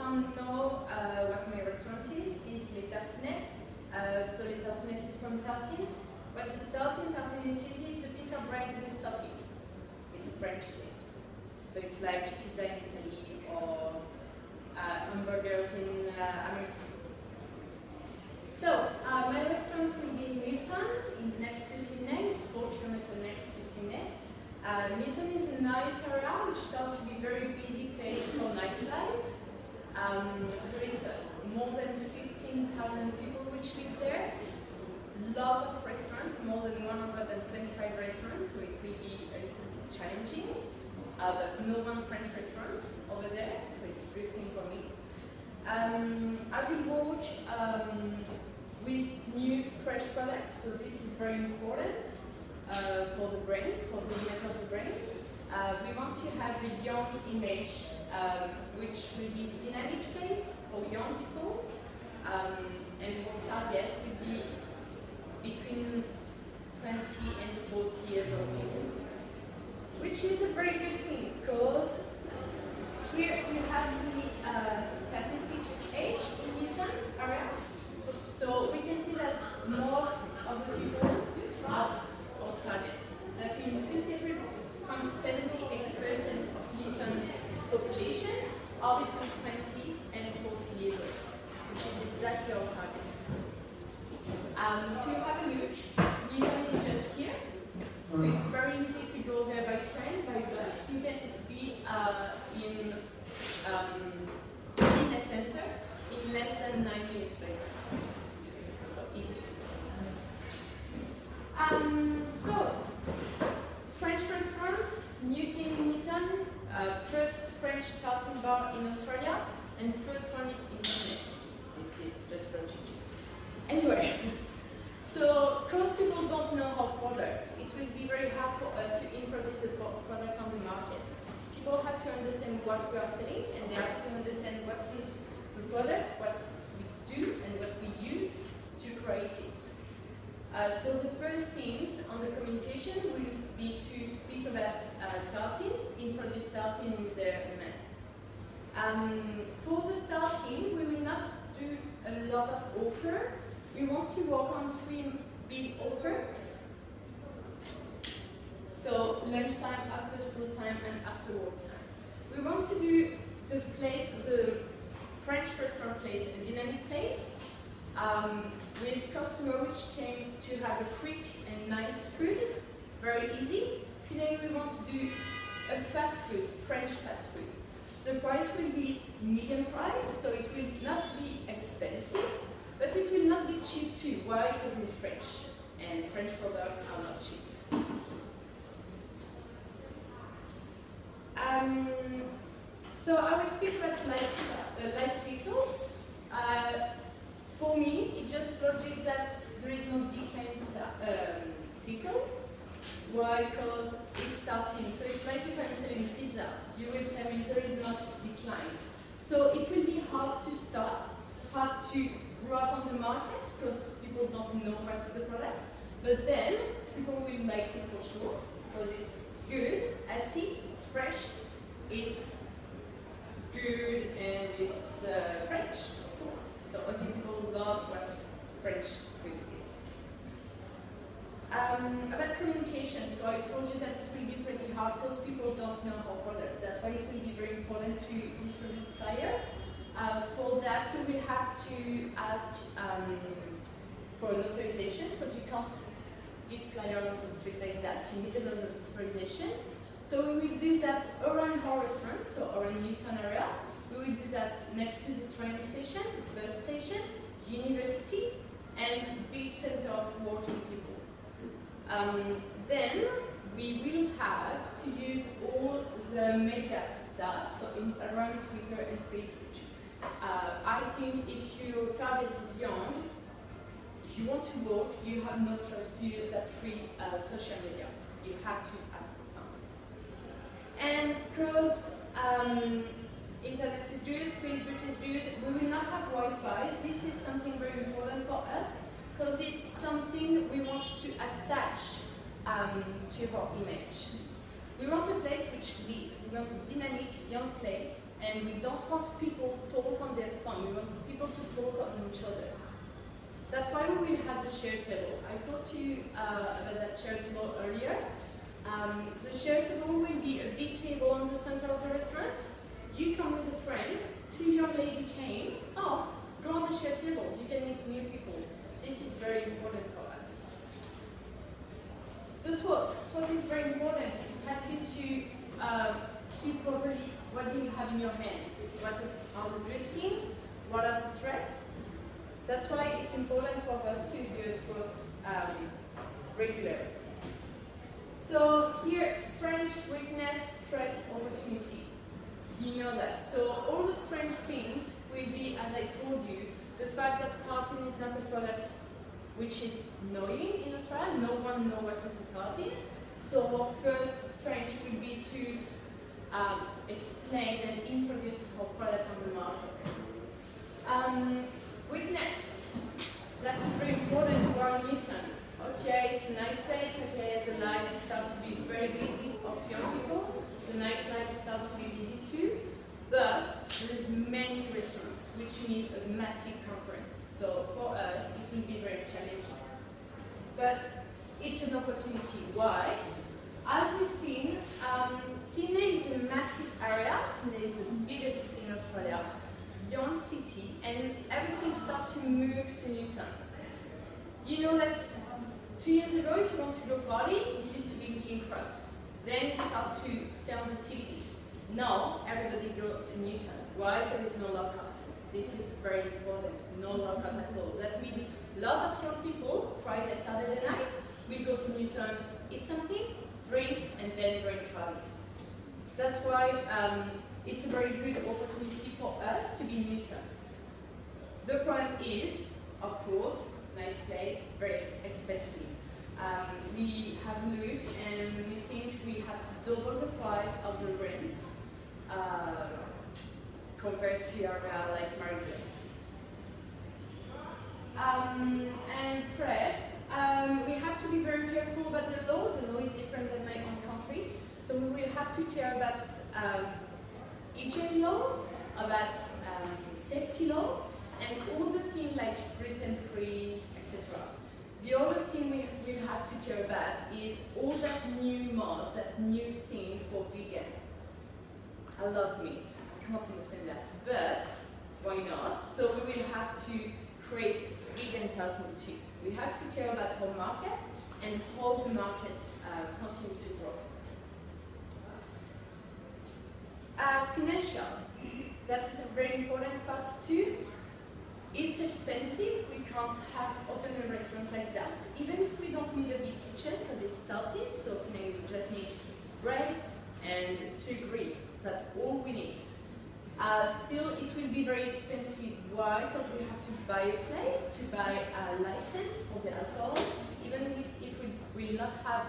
some know what my restaurant is Les Tartinettes. So Les Tartinettes is from tartine. What's a tartine? Tartine is easy, it's a piece of bread with topping. It's a French thing. So it's like pizza in Italy or hamburgers in America. So my restaurant will be in Newton, next to Sydney. It's 4 kilometers next to Sydney. Newton is a nice area which starts to be a very busy place for nightlife. There is more than 15,000 people which live there. Lot of restaurants, more than 125 restaurants, so it will be a little bit challenging. But no one French restaurants over there, so it's a great thing for me. I will work with new fresh products, so this is very important for the brain, for the image of the brain. We want to have a young image, which will be a dynamic place for young people, and our target will be between 20 and 40 years old people, which is a very good thing, because here you have the statistic age in Newton area. So we can see that most of the people are our target. That means 53.78% of Newton population are between 20 and 40 years old, which is exactly our target. To have a look, Newton is just here. So it's very easy to go there by train, by bus. You can be in Sydney Centre in less than 9 minutes by bus. So easy to do. So, French restaurants, new thing in Newton, first French tartine bar in Australia, and first one in Sydney. This is just for change. Anyway. So, because people don't know our product, it will be very hard for us to introduce the product on the market. People have to understand what we are selling, and they have to understand what is the product, what we do, and what we use to create it. So the first things on the communication will be to speak about tartine, introduce tartine with their name. For the tartine, we will not do a lot of offer. We want to work on 3 big offers. So lunchtime, after school time, and after work time. We want to do the place, the French restaurant place, a dynamic place, with customers which came to have a quick and nice food, very easy. Today we want to do a fast food, French fast food. The price will be medium price, so it will not be expensive. But it will not be cheap too. Why? Because it's French, and French products are not cheap. So I will speak about life cycle. For me, it just logic that there is no decline cycle. Why? Because it's starting. So it's like if I'm selling pizza, you will tell me there is not decline. So it will be hard to start, hard to grow up on the market because people don't know what is the product. But then people will like it for sure because it's good, healthy, it's fresh, it's good, and it's French, of course. So Aussie people love what French food is. About communication, so I told you that it will be pretty hard because people don't know our product. That's why it will be very important to distribute flyer. For that, we will have to ask for an authorization because you can't give flyer on the street like that. You need another authorization. So we will do that around our restaurant, so around Newton area. We will do that next to the train station, bus station, university, and big center of working people. Then we will have to use all the media data, so Instagram, Twitter, and Facebook. I think if your target is young, if you want to work, you have no choice to use that free social media. You have to have time. And because internet is good, Facebook is good, we will not have Wi-Fi. This is something very important for us because it's something we want to attach to our image. We want a place which lives. We want a dynamic, young place, and we don't want people talk That's why we will have the share table. I talked to you about that share table earlier. The share table will be a big table on the center of the restaurant. You come with a friend, 2 young ladies came, oh, go on the share table, you can meet new people. This is very important for us. The SWOT is very important. It's helping you to see properly what do you have in your hand. What are the good things? What are the threats? That's why it's important for us to do a SWOT regularly. So here, strength, weakness, threat, opportunity. You know that. So all the strange things will be, as I told you, the fact that tartine is not a product which is known in Australia. No one knows what is a tartine. So our first strength will be to explain and introduce our product on the market. Weakness. That is very important for our Newton. Okay, it's a nice place. Okay, the life starts to be very busy of young people. The nightlife starts to be busy too. But there is many restaurants which need a massive conference. So for us, it will be very challenging. But it's an opportunity. Why? As we've seen, Sydney is a massive area. Sydney is the biggest city in Australia, young city, and everything starts to move to Newton. You know that 2 years ago, if you want to go party, you used to be in King Cross. Then you start to stay on the CBD. Now, everybody go to Newton. Why? There is no lockout. This is very important. No lockout at all. That means a lot of young people, Friday, Saturday night, will go to Newton, eat something, drink, and then go and party. That's why it's a very good opportunity for us to be in Newton. The problem is, of course, nice place, very expensive. We have looked and we think we have to double the price of the rent compared to area like Marigold. And threat, we have to be very careful about the law. The law is different than my own country. So we will have to care about hygiene law, about safety law, and all the things like gluten-free, etc. The other thing we will have to care about is all that new mod, that new thing for vegan. I love meat, I can't understand that, but why not? So we will have to create vegan tartine too. We have to care about our market and how the market continue to grow. Financial, that is a very important part too. It's expensive, we can't have open a restaurant like that. Even if we don't need a big kitchen, because it's starting, so we just need bread and 2 grills. That's all we need. Still, it will be very expensive. Why? Because we have to buy a place, to buy a license for the alcohol. Even if we will not have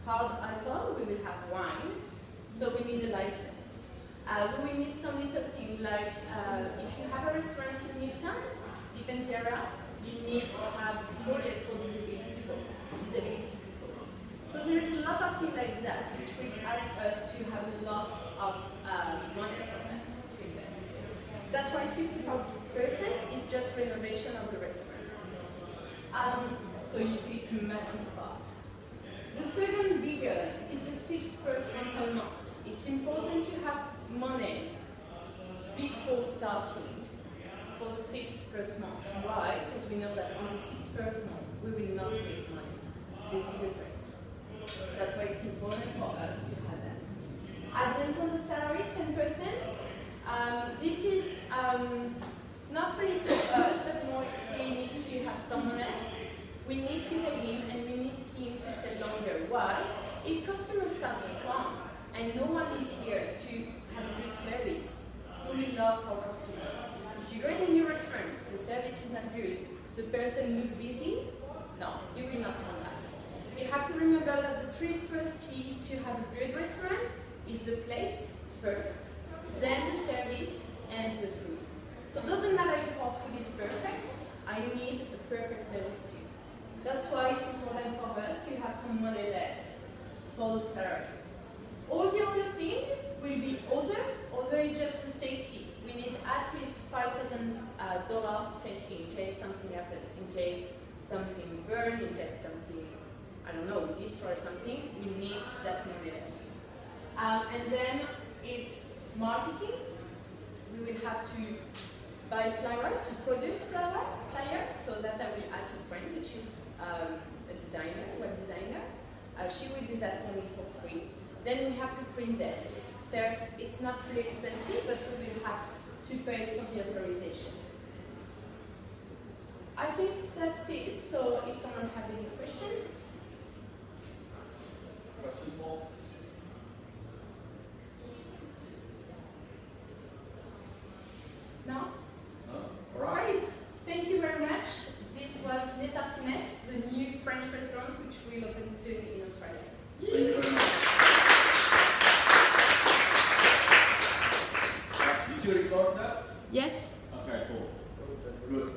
hard alcohol, we will have wine. So we need a license. We will need some little thing like if you have a restaurant in Newton, depends the area, you need to have a toilet for disability people. So there is a lot of things like that which will ask us to have a lot of money for that to invest. That's why 55% is just renovation of the restaurant. So you see it's a massive part. The second biggest is the 6 first rental months. It's important to have money before starting for the 6 first months. Why? Because we know that on the 6 first month we will not make money. This is a great. That's why it's important for us to have that. Advance on the salary, 10%. This is not really for us, but more if we need to have someone else. We need to pay him and we need him to stay longer. Why? If customers start to come and no one is here to have a good service, we will lose our customer. If you go in a new restaurant, the service is not good, the person looks busy, no, you will not come back. You have to remember that the 3 first key to have a good restaurant is the place first, then the service and the food. So it doesn't matter if our food is perfect, I need a perfect service too. That's why it's important for us to have some money left for the salary. All the other thing will be other is just the safety. We need at least $5,000 dollar safety in case something happens, in case something burns, in case something, I don't know, we destroy something, we need that memory office. And then it's marketing. We will have to buy flour, to produce flyer, so that I will ask a friend, which is a designer, web designer. She will do that for me for free. Then we have to print them. Cert, it's not really expensive, but we will have to pay for the authorization. I think that's it. So if someone has any question. Questions, Paul? No? No? All right. Great. Thank you very much. This was Les Tartinettes, the new French restaurant which will open soon in Australia. Thank you very much. Did you record that? Yes. Okay, cool. Good.